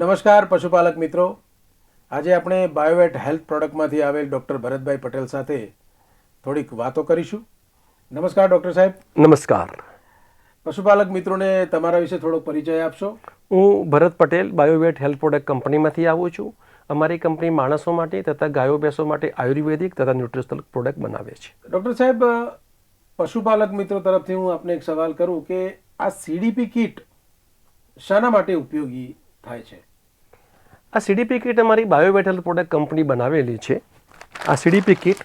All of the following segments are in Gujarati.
નમસ્કાર પશુપાલક મિત્રો, આજે આપણે બાયોવેટ હેલ્થ પ્રોડક્ટમાંથી આવેલ ડૉક્ટર ભરતભાઈ પટેલ સાથે થોડીક વાતો કરીશું. નમસ્કાર ડૉક્ટર સાહેબ. નમસ્કાર. પશુપાલક મિત્રોને તમારા વિશે થોડો પરિચય આપશો. હું ભરત પટેલ બાયોવેટ હેલ્થ પ્રોડક્ટ કંપનીમાંથી આવું છું. અમારી કંપની માણસો માટે તથા ગાયો ભેંસો માટે આયુર્વેદિક તથા ન્યુટ્રિશનલ પ્રોડક્ટ બનાવે છે. ડૉક્ટર સાહેબ, પશુપાલક મિત્રો તરફથી હું આપને એક સવાલ કરું કે આ સીડીપી કીટ શાના માટે ઉપયોગી થાય છે? આ સીડીપી કીટ અમારી બાયોવેટ હેલ્થ પ્રોડક્ટ કંપની બનાવેલી છે. આ સીડીપી કીટ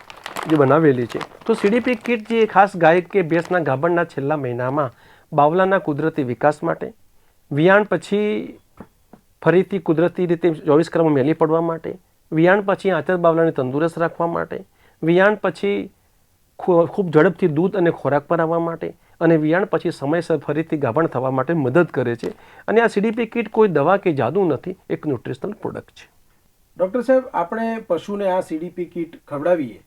જે બનાવેલી છે, તો સીડીપી કીટ જે ખાસ ગાય કે ભેંસના ગાભણના છેલ્લા મહિનામાં બાવલાના કુદરતી વિકાસ માટે, વિયાણ પછી ફરીથી કુદરતી રીતે 24 કલાકમાં મેલી પડવા માટે, વિયાણ પછી આંચર બાવલાને તંદુરસ્ત રાખવા માટે, વિયાણ પછી ખૂબ ઝડપથી દૂધ અને ખોરાક પર આવવા માટે અને વિયાણ પછી સમયસર ફરીથી ગાભણ થવા માટે મદદ કરે છે. અને આ સીડીપી કીટ કોઈ દવા કે જાદુ નથી, એક ન્યુટ્રિશનલ પ્રોડક્ટ છે. ડૉક્ટર સાહેબ, આપણે પશુને આ સીડીપી કીટ ખવડાવીએ,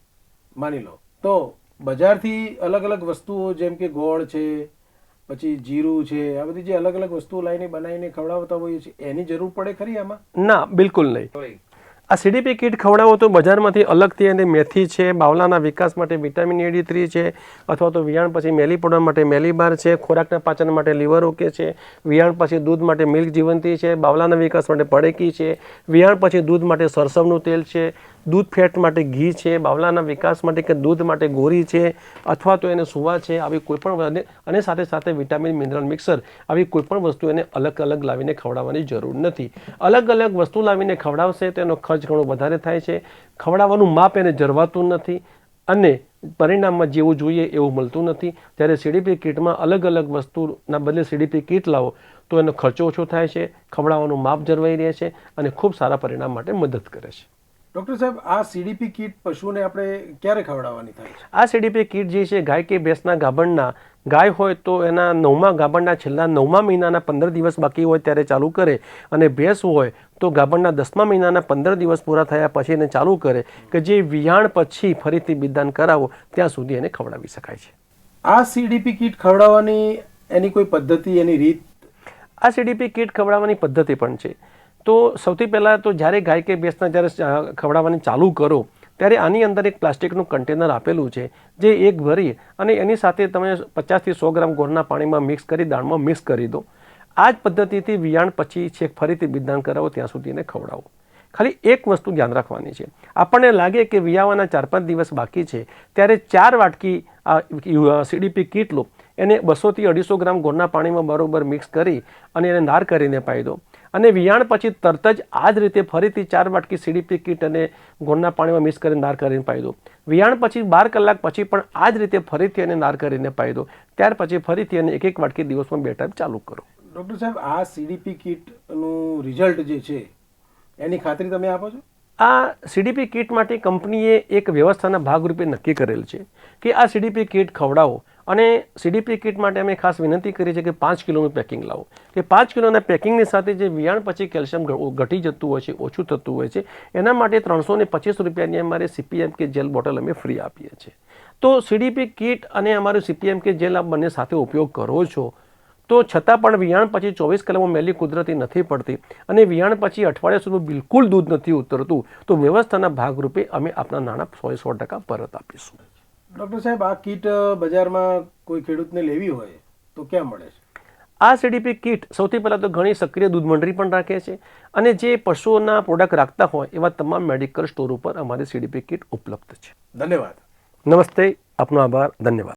માની લો તો બજારથી અલગ અલગ વસ્તુઓ જેમ કે ગોળ છે, પછી જીરું છે, આ બધી જે અલગ અલગ વસ્તુઓ લાવીને બનાવીને ખવડાવતા હોઈએ છીએ, એની જરૂર પડે ખરી આમાં? ના, બિલકુલ નહીં. આ સીડીપી કીટ ખવડાવો તો બજારમાંથી અલગથી એને મેથી છે, બાવલાના વિકાસ માટે વિટામિન AD3 છે, અથવા તો વિયાણ પછી મેલી પડવા માટે મેલીબાર છે, ખોરાકના પાચન માટે લીવર ઓકે છે, વિયાણ પછી દૂધ માટે મિલ્ક જીવંતી છે, બાવલાના વિકાસ માટે પડેકી છે, વિયાણ પછી દૂધ માટે સરસવનું તેલ છે, દૂધ ફેટ માટે ઘી છે, બાવલાના વિકાસ માટે કે દૂધ માટે ગોરી છે, અથવા તો એને સુવા છે, આવી કોઈપણ અને સાથે સાથે વિટામિન મિનરલ મિક્સર, આવી કોઈપણ વસ્તુ એને અલગ અલગ લાવીને ખવડાવવાની જરૂર નથી. અલગ અલગ વસ્તુ લાવીને ખવડાવશે તો એનો ખર્ચ ઘણો વધારે થાય છે. ખવડાવવાનું માપ એને જરવાતું નથી અને પરિણામમાં જેવું જોઈએ એવું મળતું નથી. ત્યારે સીડીપી કીટમાં અલગ અલગ વસ્તુના બદલે સીડીપી કીટ લાવો તો એનો ખર્ચો ઓછો થાય છે, ખવડાવવાનું માપ જળવાઈ રહે છે અને ખૂબ સારા પરિણામ માટે મદદ કરે છે. ડૉક્ટર સાહેબ, આ સીડીપી કીટ પશુને આપણે ક્યારે ખવડાવવાની થાય છે? આ સીડીપી કીટ જે છે ગાય કે ભેંસના ગાભણના, ગાય હોય તો એના 9મા ગાભણના છેલ્લા 9મા મહિનાના 15 દિવસ બાકી હોય ત્યારે ચાલુ કરે, અને ભેંસ હોય તો ગાભણના 10મા મહિનાના 15 દિવસ પૂરા થયા પછી એને ચાલુ કરે, કે જે વિયાણ પછી ફરીથી બિદાન કરાવો ત્યાં સુધી એને ખવડાવી શકાય છે. આ સીડીપી કીટ ખવડાવવાની એની કોઈ પદ્ધતિ, એની રીત? આ સીડીપી કીટ ખવડાવવાની પદ્ધતિ પણ છે. તો સૌથી પહેલાં તો જ્યારે ગાય કે ભેંસના જ્યારે ખવડાવવાની ચાલુ કરો ત્યારે આની અંદર એક પ્લાસ્ટિકનું કન્ટેનર આપેલું છે, જે એક ભરી અને એની સાથે તમે 50 થી 100 ગ્રામ ગોળના પાણીમાં મિક્સ કરી દાળમાં મિક્સ કરી દો. આ જ પદ્ધતિથી વિયાણ પછી છેક ફરીથી બિદાન કરાવો ત્યાં સુધી એને ખવડાવો. ખાલી એક વસ્તુ ધ્યાન રાખવાની છે, આપણને લાગે કે વિયાવાના 4-5 દિવસ બાકી છે ત્યારે 4 વાટકી આ સીડીપી કીટ લો, એને 200 થી 250 ગ્રામ ગોળના પાણીમાં બરોબર મિક્સ કરી અને એને નાર કરીને પાઈ દો. અને વિયાણ પછી તરત જ આ જ રીતે ફરીથી 4 વાટકી સીડીપી કીટ અને ગોળના પાણીમાં મિક્સ કરીને નાર કરીને પાઈ દો. વિયાણ પછી 12 કલાક પછી પણ આ જ રીતે ફરીથી એને નાર કરીને પાઈ દો. ત્યાર પછી ફરીથી એને 1-1 વાટકી દિવસમાં 2 ટાઈમ ચાલુ કરો. ડૉક્ટર સાહેબ, આ સીડીપી કીટનું રિઝલ્ટ જે છે એની ખાતરી તમે આપો છો? આ સીડીપી કીટ માટે કંપનીએ એક વ્યવસ્થાના ભાગરૂપે નક્કી કરેલ છે કે આ સીડીપી કીટ ખવડાવો, અને સીડીપી કીટ માટે અમે ખાસ વિનંતી કરી છે કે 5 કિલોનું પેકિંગ લાવો, કે 5 કિલોના પેકિંગની સાથે જે વિયાણ પછી કેલ્શિયમ ઘટી જતું હોય છે, ઓછું થતું હોય છે, એના માટે 325 રૂપિયાની અમારે CPMK જેલ બોટલ અમે ફ્રી આપીએ છીએ. તો સીડીપી કીટ અને અમારું CPMK જેલ આપ બંને સાથે ઉપયોગ કરો છો તો છતાં પણ વિયાણ પછી 24 કલાકમાં મેલી કુદરતી નથી પડતી અને વિયાણ પછી અઠવાડિયા સુધી બિલકુલ દૂધ નથી ઉતરતું, તો વ્યવસ્થાના ભાગરૂપે અમે આપણા નાણાં 100% પરત આપીશું. ડૉક્ટર સાહેબ, આ કીટ બજારમાં કોઈ ખેડૂતને લેવી હોય તો ક્યાં મળે છે? આ સીડીપી કીટ સૌથી પહેલાં તો ઘણી સક્રિય દૂધ મંડળી પણ રાખે છે, અને જે પશુઓના પ્રોડક્ટ રાખતા હોય એવા તમામ મેડિકલ સ્ટોર ઉપર અમારી સીડીપી કીટ ઉપલબ્ધ છે. ધન્યવાદ. નમસ્તે, આપનો આભાર, ધન્યવાદ.